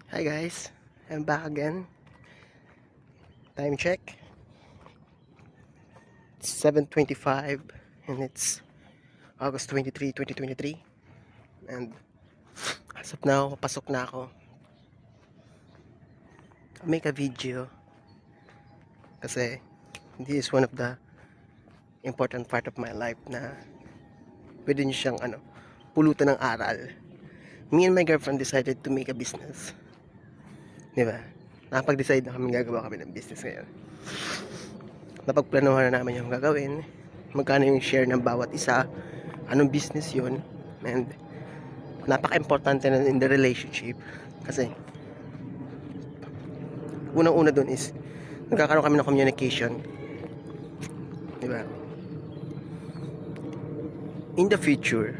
Hi guys, I'm back again. Time check. It's 7:25 and it's August 23, 2023. And as of now, pasok na ako. I'll make a video kasi this is one of the important part of my life na pwede nyo siyang pulutan ng aral. Me and my girlfriend decided to make a business. Diba? Nakapag-decide na kami gagawa kami ng business ngayon. Napagplanuhan na namin yung gagawin, magkano yung share ng bawat isa, anong business yun, and napaka-importante na in the relationship kasi unang-una dun is nagkakaroon kami ng communication, diba? In the future,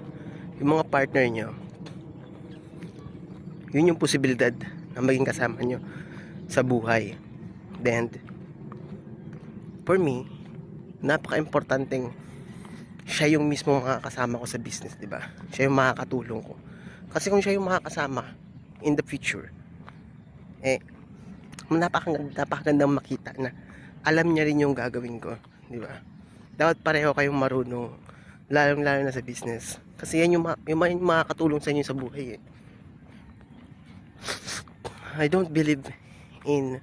yung mga partner nyo, yun yung posibilidad na maging kasama nyo sa buhay. Then for me, napaka-importanteng siya yung mismo makakasama ko sa business, diba? Siya yung makakatulong ko. Kasi kung siya yung makakasama in the future, napakagandang makita na alam niya rin yung gagawin ko, diba? Dapat pareho kayong marunong, lalong-lalo na sa business. Kasi yan yung makakatulong sa inyo sa buhay. I don't believe in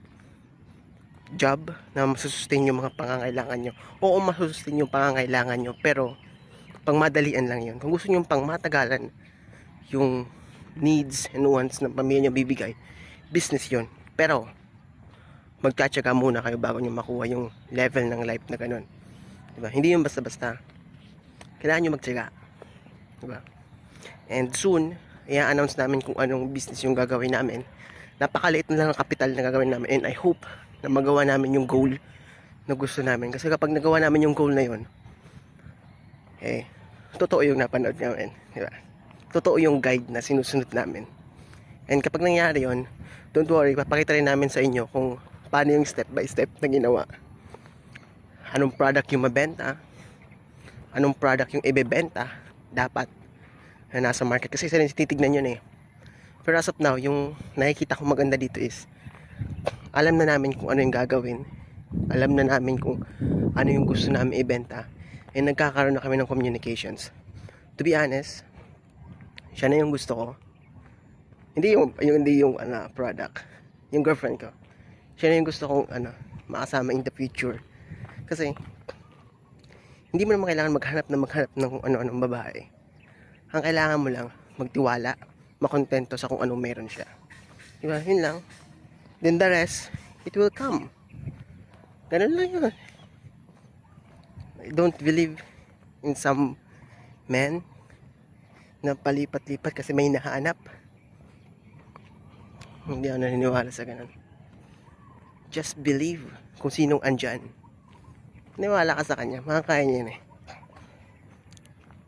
job na masusustain yung mga pangangailangan nyo. Oo, masusustain yung pangangailangan nyo, pero pangmadalian lang yun. Kung gusto nyo pangmatagalan yung needs and wants ng pamilya nyo bibigay, business yun. Pero magtsatsaga muna kayo bago nyo makuha yung level ng life na ganun, diba? Hindi yung basta-basta, kailangan nyo magtsaga, diba? And soon i-announce namin kung anong business yung gagawin namin. Napakaliit na lang ang kapital na gagawin namin, and I hope na magawa namin yung goal na gusto namin. Kasi kapag nagawa namin yung goal na yun, totoo yung napanood namin, diba? Totoo yung guide na sinusunod namin. And kapag nangyari yun, don't worry, papakita rin namin sa inyo kung paano yung step by step na ginawa. Anong product yung mabenta, anong product yung ibebenta dapat na nasa market. Kasi isa rin titignan yun. Pero as of now, yung nakikita ko maganda dito is alam na namin kung ano yung gagawin, alam na namin kung ano yung gusto namin ibenta, and nagkakaroon na kami ng communications. To be honest, siya na yung gusto ko, hindi yung product, yung girlfriend ko. Siya na yung gusto kong makasama in the future. Kasi hindi mo naman kailangan maghanap ng kung ano-anong babae. Ang kailangan mo lang magtiwala, makontento sa kung anong meron siya, diba? Yun lang. Then the rest, it will come. Ganun lang yun. I don't believe in some men na palipat-lipat kasi may nahanap. Hindi ako naniniwala sa ganun. Just believe kung sinong andyan. Niwala ka sa kanya, makakaya niya yun.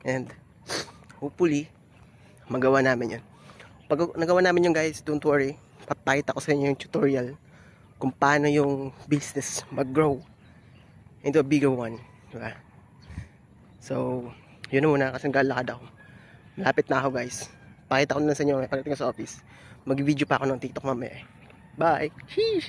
And hopefully magawa namin yun. Pag nagawa namin yun, guys, don't worry, papakita ko sa inyo yung tutorial kung paano yung business mag-grow into a bigger one, diba? So yun na muna kasi naglalakad ako. Malapit na ako, guys. Pakita ko na sa inyo pagdating ko sa office. Mag-video pa ako ng TikTok mamaya. Bye! Sheesh!